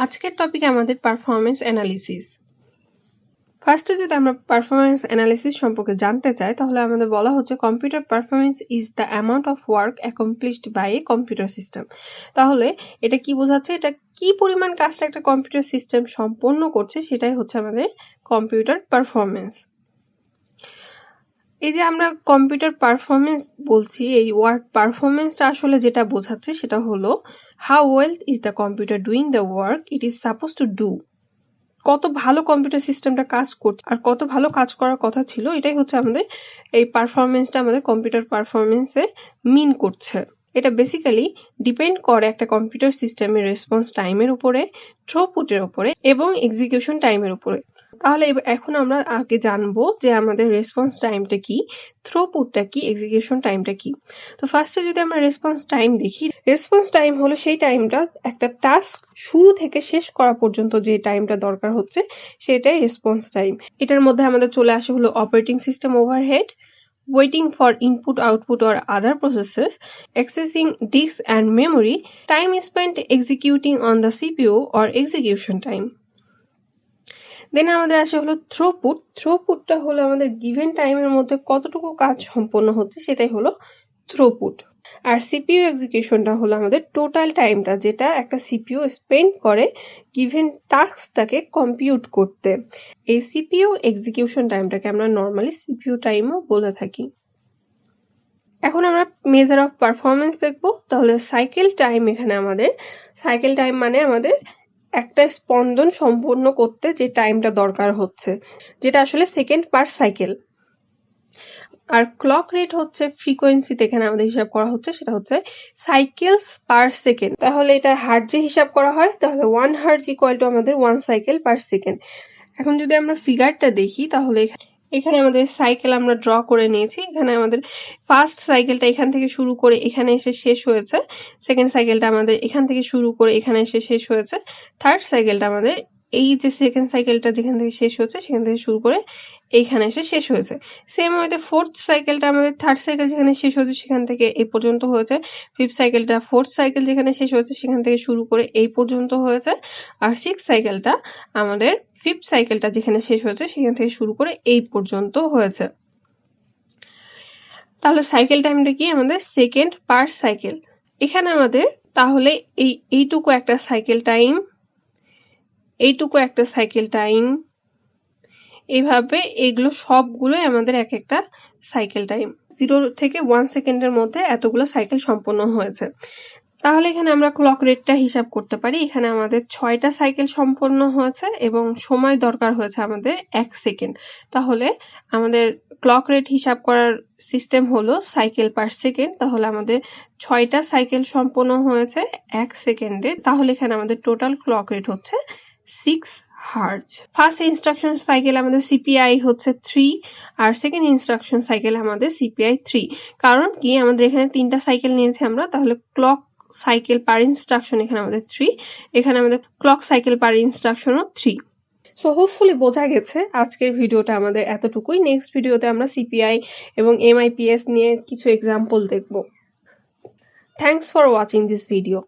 আজকের টপিক আমাদের performance analysis. ফার্স্টে যদি আমরা পারফরম্যান্স অ্যানালিসিস সম্পর্কে জানতে চাই তাহলে আমাদের বলা হচ্ছে computer performance is the amount of work accomplished by a computer system. তাহলে এটা কি বোঝাচ্ছে, এটা কি পরিমাণ কাজটা একটা কম্পিউটার সিস্টেম সম্পন্ন করছে সেটাই হচ্ছে আমাদের কম্পিউটার পারফরম্যান্স। এই যে আমরা কম্পিউটার পারফরমেন্স বলছি, এই ওয়ার্ক পারফরমেন্সটা আসলে যেটা বোঝাচ্ছে সেটা হলো how well is the computer doing the work it is suppose to do. কত ভালো কম্পিউটার সিস্টেমটা কাজ করছে আর কত ভালো কাজ করার কথা ছিল, এটাই হচ্ছে আমাদের এই পারফরমেন্সটা আমাদের কম্পিউটার পারফরমেন্সে মিন করছে। এটা বেসিক্যালি ডিপেন্ড করে একটা কম্পিউটার সিস্টেমের রেসপন্স টাইমের উপরে, থ্রুপুটের উপরে এবং এক্সিকিউশন টাইমের উপরে। তাহলে এখন আমরা আগে জানবো যে আমাদের রেসপন্স টাইমটা কি, থ্রুপুটটা কি, এক্সিকিউশন টাইমটা কি। তো ফার্স্টে যদি আমরা রেসপন্স টাইম দেখি, রেসপন্স টাইম হলো সেই টাইমটা একটা টাস্ক শুরু থেকে শেষ করা পর্যন্ত যে টাইমটা দরকার হচ্ছে সেটাই রেসপন্স টাইম। এটার মধ্যে আমাদের চলে আসে হলো operating system overhead, waiting for input, output or other processes, accessing disk and memory, time spent executing on the CPU or execution time. দেন আমাদের আসে হলো থ্রুপুট। থ্রুপুটটা হলো আমাদের গিভেন টাইমের মধ্যে কতটুকু কাজ সম্পন্ন হচ্ছে সেটাই হলো থ্রুপুট। আর সিপিইউ এক্সিকিউশনটা হলো আমাদের টোটাল টাইমটা যেটা একটা সিপিইউ স্পেন্ড করে গিভেন টাস্কটাকে কম্পিউট করতে। এই সিপিইউ এক্সিকিউশন টাইমটাকে আমরা নর্মালি সিপিইউ টাইমও বলে থাকি। এখন আমরা মেজার অফ পারফরমেন্স দেখব। তাহলে সাইকেল টাইম, এখানে আমাদের সাইকেল টাইম মানে আমাদের একটা স্পন্দন সম্পন্ন করতে যে টাইমটা দরকার হচ্ছে, যেটা আসলে সেকেন্ড পার সাইকেল। আর ক্লক রেট হচ্ছে ফ্রিকোয়েন্সিতে এখানে আমাদের হিসাব করা হচ্ছে, সেটা হচ্ছে সাইকেলস পার সেকেন্ড। তাহলে এটা হার্টজে হিসাব করা হয়, তাহলে 1 হার্টজ ইকুয়াল টু আমাদের 1 সাইকেল পার সেকেন্ড। এখন যদি আমরা ফিগারটা দেখি তাহলে এখানে আমাদের সাইকেল আমরা ড্র করে নিয়েছি। এখানে আমাদের ফার্স্ট সাইকেলটা এখান থেকে শুরু করে এখানে এসে শেষ হয়েছে, সেকেন্ড সাইকেলটা আমাদের এখান থেকে শুরু করে এখানে এসে শেষ হয়েছে, থার্ড সাইকেলটা আমাদের এই যে সেকেন্ড সাইকেলটা যেখান থেকে শেষ হয়েছে সেখান থেকে শুরু করে এইখানে এসে শেষ হয়েছে। সেম ওয়েতে ফোর্থ সাইকেলটা আমাদের থার্ড সাইকেল যেখানে শেষ হয়েছে সেখান থেকে এই পর্যন্ত হয়েছে, ফিফথ সাইকেলটা ফোর্থ সাইকেল যেখানে শেষ হয়েছে সেখান থেকে শুরু করে এই পর্যন্ত হয়েছে, আর সিক্স সাইকেলটা আমাদের ফিফথ সাইকেলটা যেখানে শেষ হয়েছে সেখান থেকে শুরু করে এই পর্যন্ত হয়েছে। তাহলে সাইকেল টাইমটা কি আমাদের সেকেন্ড পার সাইকেল। এখানে আমাদের তাহলে এইটুকু একটা সাইকেল টাইম, এইটুকু একটা সাইকেল টাইম, এইভাবে এগুলো সবগুলোই আমাদের এক একটা সাইকেল টাইম। 0 থেকে 1 সেকেন্ডের মধ্যে এতগুলো সাইকেল সম্পন্ন হয়েছে। তাহলে এখানে আমরা ক্লক রেটটা হিসাব করতে পারি। এখানে আমাদের 6টা সাইকেল সম্পন্ন হয়েছে এবং সময় দরকার হয়েছে আমাদের 1 সেকেন্ড। তাহলে আমাদের ক্লক রেট হিসাব করার সিস্টেম হলো সাইকেল পার সেকেন্ড। তাহলে আমাদের 6টা সাইকেল সম্পন্ন হয়েছে 1 সেকেন্ডে। তাহলে এখানে আমাদের টোটাল ক্লক রেট হচ্ছে 6 হার্জ। ফার্স্ট ইনস্ট্রাকশন সাইকেল আমাদের সিপিআই হচ্ছে 3 আর সেকেন্ড ইনস্ট্রাকশন সাইকেল আমাদের সিপিআই 3। কারণ কি আমাদের এখানে 3টা সাইকেল নিয়েছি আমরা, তাহলে ক্লক সাইকেল পার ইনস্ট্রাকশন এখানে আমাদের 3, এখানে আমাদের ক্লক সাইকেল পার ইনস্ট্রাকশনও 3। সো হোপফুলি বোঝা গেছে। আজকের ভিডিওটা আমাদের এতটুকুই। নেক্সট ভিডিওতে আমরা সিপিআই এবং এমআইপিএস নিয়ে কিছু এক্সাম্পল দেখব। Thanks for watching this video.